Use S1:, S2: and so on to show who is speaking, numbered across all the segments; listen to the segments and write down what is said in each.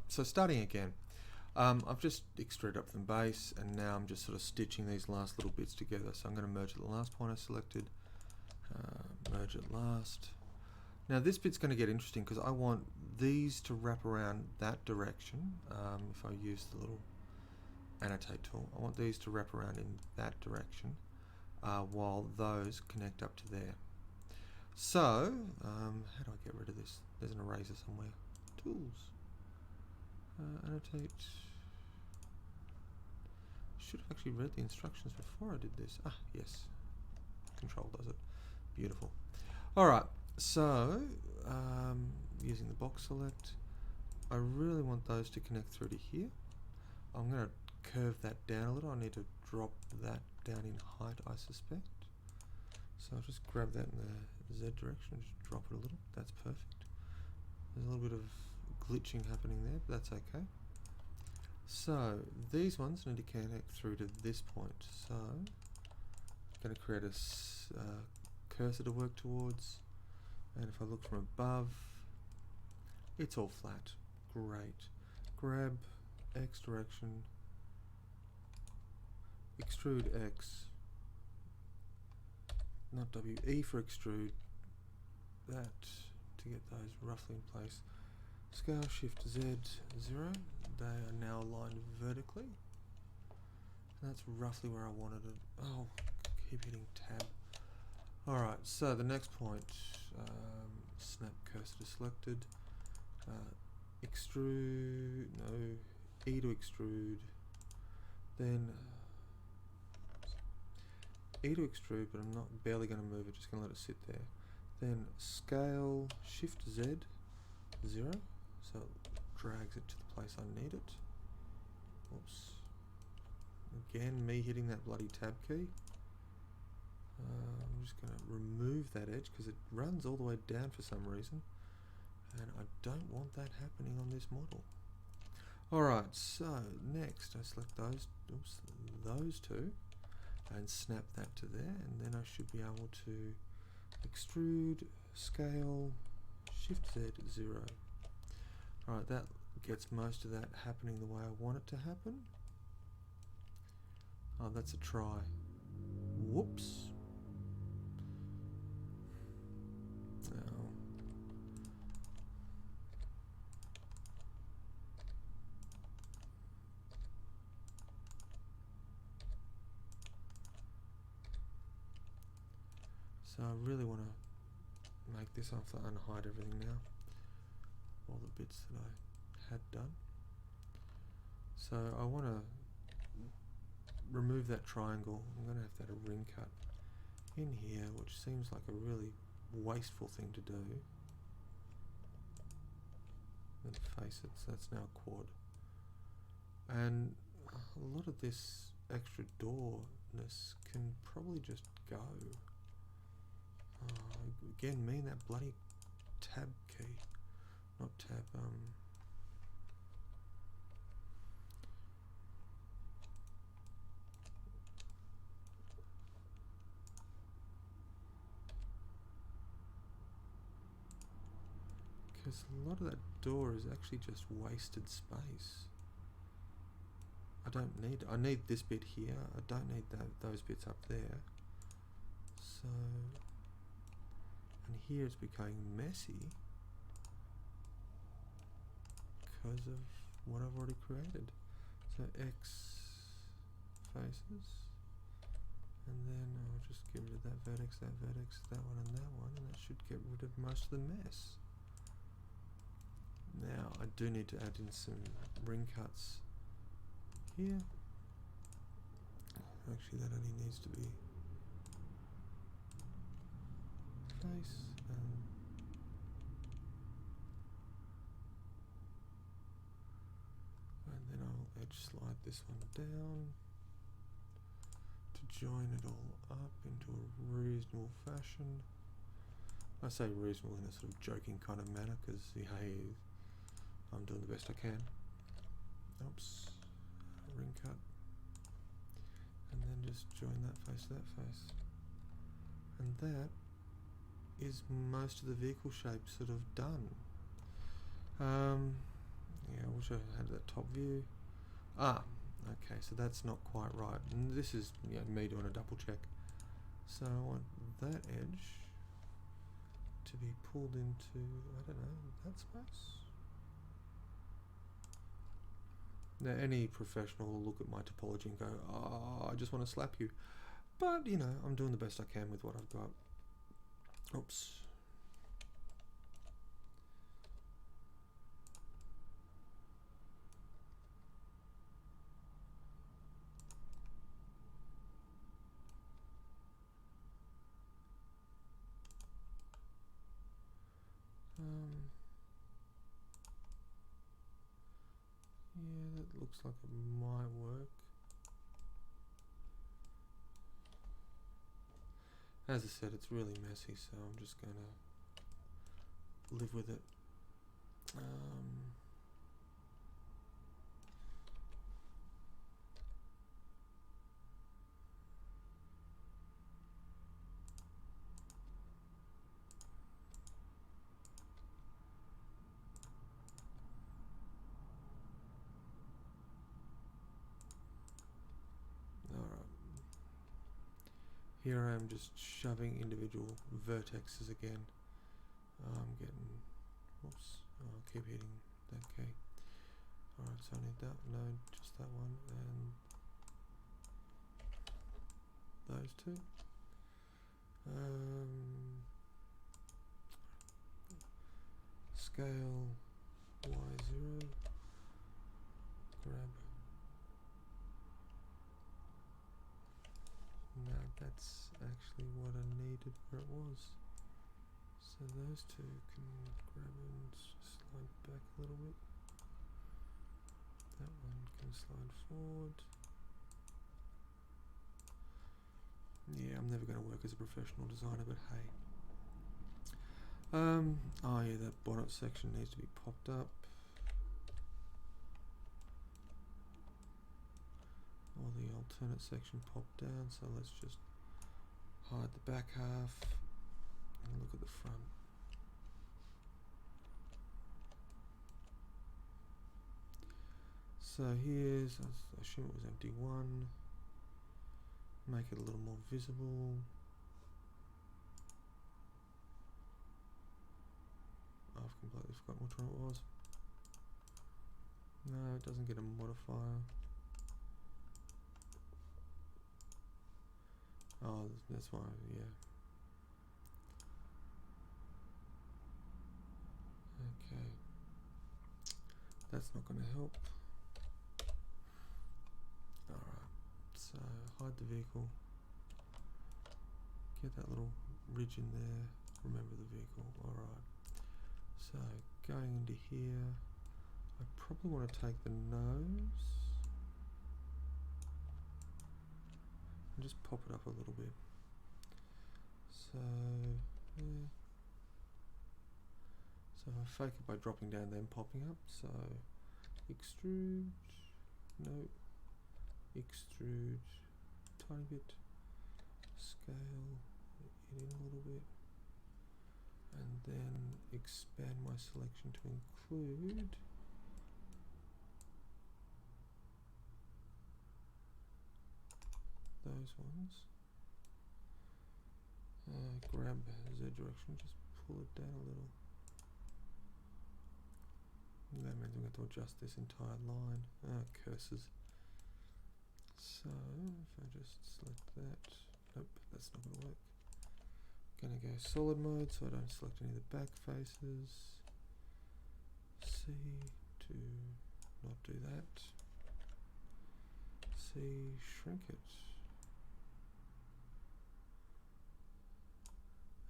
S1: so starting again. I've just extruded up from base, and now I'm just sort of stitching these last little bits together. So I'm going to merge at the last point I selected, merge at last. Now this bit's going to get interesting because I want these to wrap around that direction. If I use the little annotate tool, I want these to wrap around in that direction, while those connect up to there. So, how do I get rid of this? There's an eraser somewhere. Tools. Annotate. Should have actually read the instructions before I did this. Ah, yes. Control does it. Beautiful. Alright, so, using the box select, I really want those to connect through to here. I'm going to curve that down a little. I need to drop that down in height, I suspect. So I'll just grab that in the Z direction, just drop it a little. That's perfect. There's a little bit of glitching happening there, but that's okay. So these ones need to connect through to this point. So I'm going to create a cursor to work towards, and if I look from above, it's all flat. Great. Grab X direction, extrude X, not W, E for extrude, that to get those roughly in place. Scale Shift Z 0, they are now aligned vertically. And that's roughly where I wanted it. Oh, keep hitting tab. Alright, so the next point, snap cursor to selected, extrude, no, E to extrude, then E to extrude, but I'm not barely going to move it, just going to let it sit there. Then scale Shift Z 0, so it drags it to the place I need it. Oops. Again, me hitting that bloody tab key. I'm just going to remove that edge because it runs all the way down for some reason, and I don't want that happening on this model. Alright, so next I select those two and snap that to there, and then I should be able to extrude, scale, Shift Z 0. Alright, that gets most of that happening the way I want it to happen. Oh, that's a try. Whoops. Oh. So I really want to make this off and hide everything now. All the bits that I had done. So I want to remove that triangle. I'm going to have to add a ring cut in here, which seems like a really wasteful thing to do. Then face it, so that's now a quad. And a lot of this extra doorness can probably just go. Again, me and that bloody tab key. Not tab, because a lot of that door is actually just wasted space. I need this bit here. I don't need those bits up there. So, and here it's becoming messy because of what I've already created. So X faces, and then I'll just get rid of that vertex, that one, and that should get rid of most of the mess. Now I do need to add in some ring cuts here. Actually, that only needs to be face, and then I'll edge slide this one down to join it all up into a reasonable fashion. I say reasonable in a sort of joking kind of manner because, hey, I'm doing the best I can. Oops, ring cut, and then just join that face to that face, and that is most of the vehicle shape sort of done. Yeah, we'll show you how to that top view. Ah, okay, so that's not quite right. And this is me doing a double check. So I want that edge to be pulled into, I don't know, that space. Now any professional will look at my topology and go, oh, I just want to slap you. But, you know, I'm doing the best I can with what I've got. Oops. Yeah, that looks like it might work. As I said, it's really messy, so I'm just going to live with it. Here I am just shoving individual vertexes again. I'm getting, whoops, oh, I'll keep hitting that key. Alright, so I need that, no, just that one, and those two. Scale Y0, grab. No, that's actually what I needed where it was. So those two can grab and slide back a little bit. That one can slide forward. Yeah, I'm never going to work as a professional designer, but hey. Oh yeah, that bonnet section needs to be popped up. Or the alternate section popped down, so let's just hide the back half and look at the front. So here's, I assume it was empty one. Make it a little more visible. I've completely forgotten which one it was. No, it doesn't get a modifier. Oh, that's why, yeah. Okay. That's not going to help. Alright, so hide the vehicle. Get that little ridge in there. Remember the vehicle. Alright. So going into here, I probably want to take the nose and just pop it up a little bit. So, yeah. So I fake it by dropping down then popping up. So extrude, no, extrude, tiny bit, scale it in a little bit, and then expand my selection to include those ones. Grab Z direction, just pull it down a little. And that means I'm going to adjust this entire line. Curses. So if I just select that, nope, that's not going to work. Going to go solid mode so I don't select any of the back faces. C to not do that. C, shrink it.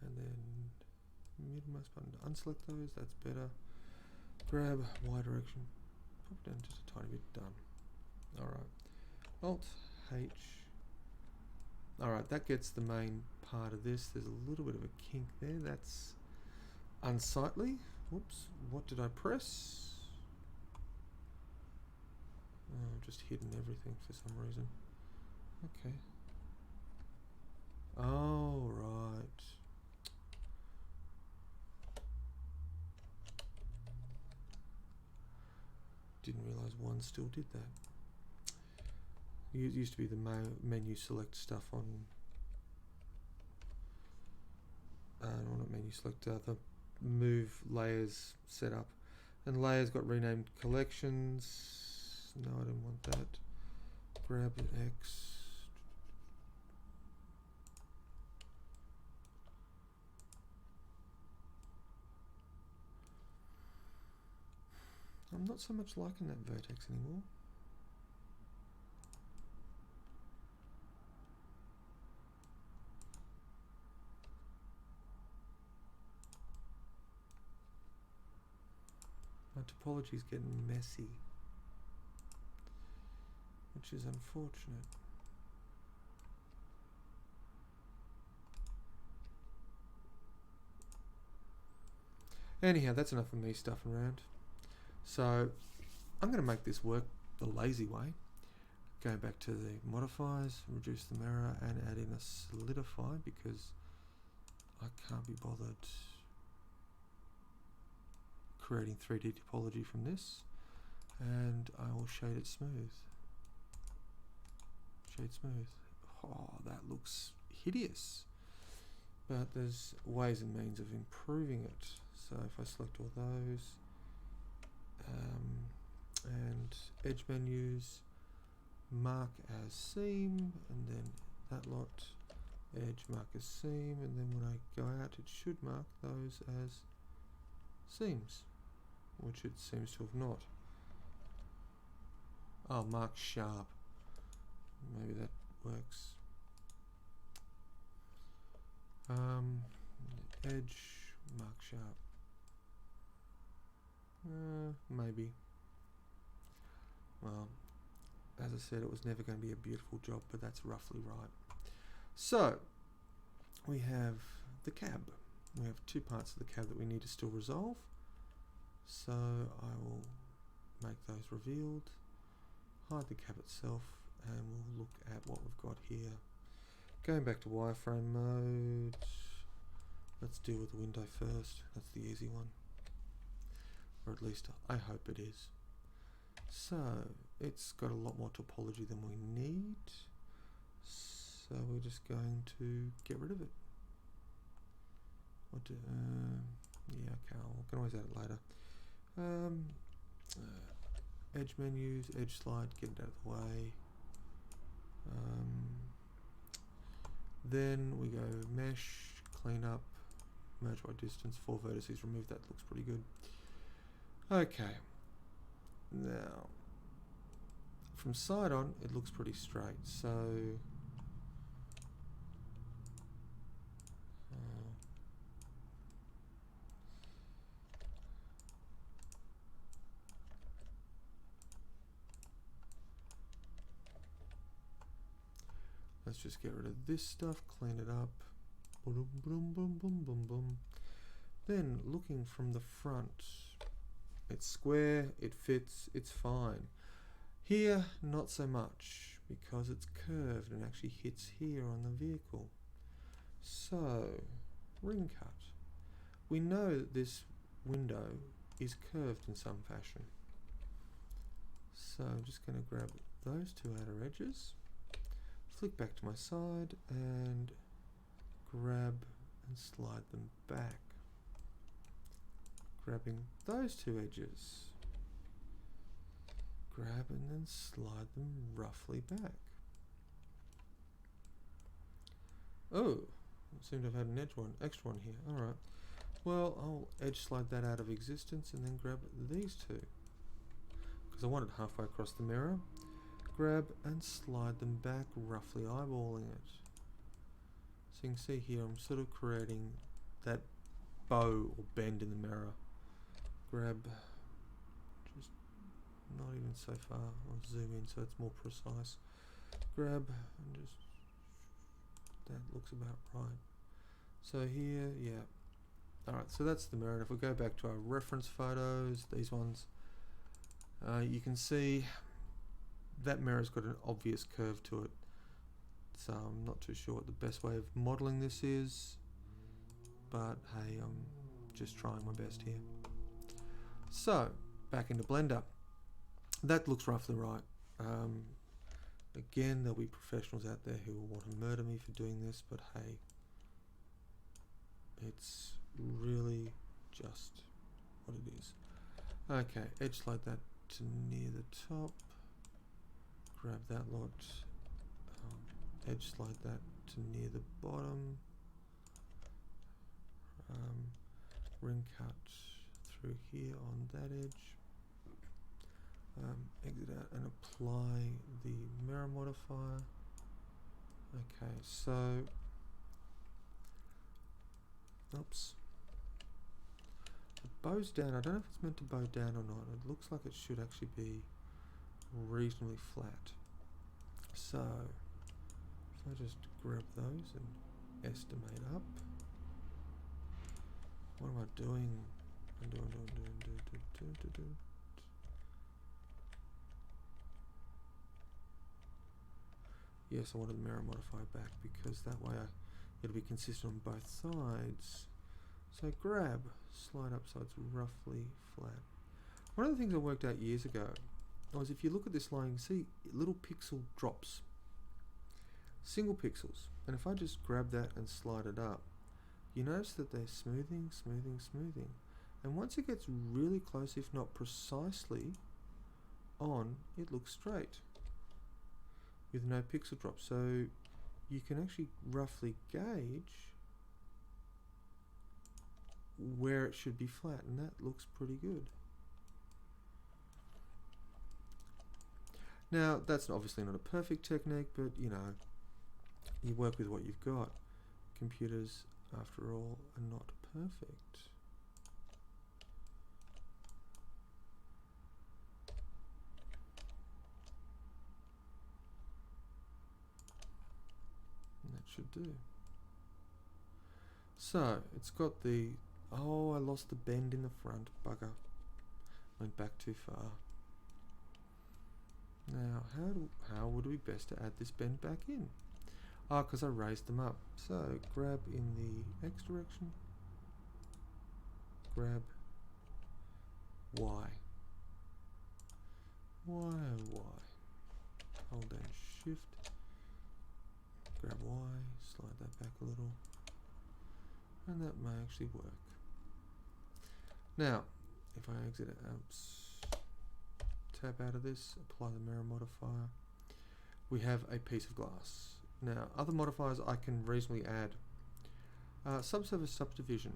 S1: And then midmost button to unselect those, that's better. Grab Y direction, pop it down just a tiny bit, done. Alright, Alt H. Alright, that gets the main part of this. There's a little bit of a kink there, that's unsightly. Whoops, what did I press? Oh, I've just hidden everything for some reason. Okay. Oh, right. didn't realise one still did that. It used to be the menu select stuff on no, not menu select, the move layers setup, and layers got renamed collections. No, I didn't want that. Grab X. I'm not so much liking that vertex anymore. My topology is getting messy, which is unfortunate. Anyhow, that's enough of me stuffing around. So I'm going to make this work the lazy way. Go back to the modifiers, reduce the mirror, and add in a solidify because I can't be bothered creating 3D topology from this. And I will shade it smooth. Shade smooth. Oh, that looks hideous. But there's ways and means of improving it. So if I select all those, and edge menus, mark as seam, and then that lot, edge mark as seam, and then when I go out it should mark those as seams, which it seems to have not. Oh, mark sharp. Maybe that works. Edge mark sharp. Maybe. Well, as I said, it was never going to be a beautiful job, but that's roughly right. So, we have the cab. We have two parts of the cab that we need to still resolve. So, I will make those revealed, hide the cab itself, and we'll look at what we've got here. Going back to wireframe mode, let's deal with the window first. That's the easy one. Or at least I hope it is. So it's got a lot more topology than we need. So we're just going to get rid of it. Yeah, okay, I can always add it later. Edge menus, edge slide, get it out of the way. Then we go mesh, clean up, merge by distance, 4 vertices, remove that, looks pretty good. Okay, now from side on it looks pretty straight, so let's just get rid of this stuff, clean it up. Boom, boom, boom, boom, boom, boom. Then looking from the front, it's square, it fits, it's fine. Here, not so much, because it's curved and actually hits here on the vehicle. So, ring cut. We know that this window is curved in some fashion. So I'm just going to grab those two outer edges, flick back to my side, and grab and slide them back. Grabbing those two edges, grab and then slide them roughly back. Oh, I seem to have had an extra one here. Alright, well I'll edge slide that out of existence and then grab these two, because I want it halfway across the mirror. Grab and slide them back, roughly eyeballing it. So you can see here I'm sort of creating that bow or bend in the mirror. Grab, just not even so far, I'll zoom in so it's more precise. Grab and just, that looks about right. So here, yeah. Alright, so that's the mirror. And if we go back to our reference photos, these ones, you can see that mirror's got an obvious curve to it. So I'm not too sure what the best way of modelling this is, but hey, I'm just trying my best here. So, back into Blender. That looks roughly right. Again, there'll be professionals out there who will want to murder me for doing this, but hey, it's really just what it is. Okay, edge slide that to near the top. Grab that lot. Edge slide that to near the bottom. Ring cut through here on that edge. Exit out and apply the mirror modifier. Okay, so oops. It bows down. I don't know if it's meant to bow down or not. It looks like it should actually be reasonably flat. So if I just grab those and estimate up. What am I doing? Yes, I wanted the mirror modifier back because that way it'll be consistent on both sides. So grab, slide up so it's roughly flat. One of the things I worked out years ago was if you look at this line, you can see little pixel drops. Single pixels. And if I just grab that and slide it up, you notice that they're smoothing. And once it gets really close, if not precisely on, it looks straight with no pixel drop. So you can actually roughly gauge where it should be flat, and that looks pretty good. Now, that's obviously not a perfect technique, but you know, you work with what you've got. Computers, after all, are not perfect. And that should do. So, it's got the... Oh, I lost the bend in the front. Bugger. Went back too far. Now, how would it be best to add this bend back in? Ah, because I raised them up. So, grab in the X direction. Grab Y. Y. Hold down Shift. Grab Y. Slide that back a little. And that may actually work. Now, if I exit it, tab out of this, apply the mirror modifier, we have a piece of glass. Now, other modifiers I can reasonably add. Subsurface subdivision.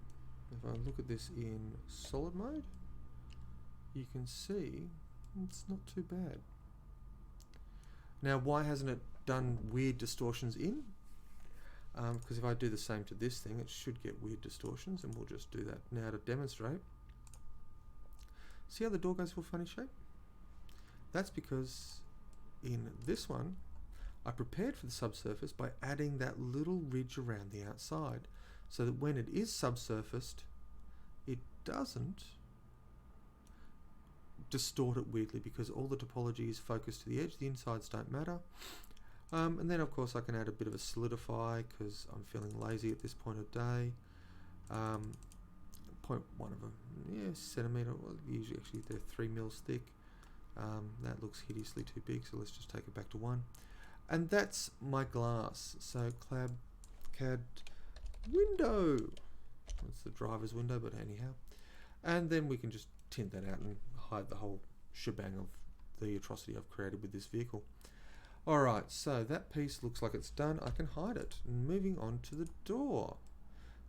S1: If I look at this in solid mode, you can see it's not too bad. Now, why hasn't it done weird distortions in? Because if I do the same to this thing, it should get weird distortions, and we'll just do that now to demonstrate. See how the door goes for a funny shape? That's because in this one, I prepared for the subsurface by adding that little ridge around the outside, so that when it is subsurfaced, it doesn't distort it weirdly, because all the topology is focused to the edge, the insides don't matter. And then of course I can add a bit of a solidify because I'm feeling lazy at this point of day. 0.1 of a centimetre, well, usually actually they're 3 mils thick. That looks hideously too big, so let's just take it back to 1. And that's my glass. So CAD window. That's the driver's window, but anyhow. And then we can just tint that out and hide the whole shebang of the atrocity I've created with this vehicle. Alright, so that piece looks like it's done. I can hide it. And moving on to the door.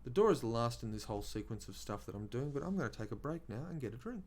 S1: The door is the last in this whole sequence of stuff that I'm doing, but I'm going to take a break now and get a drink.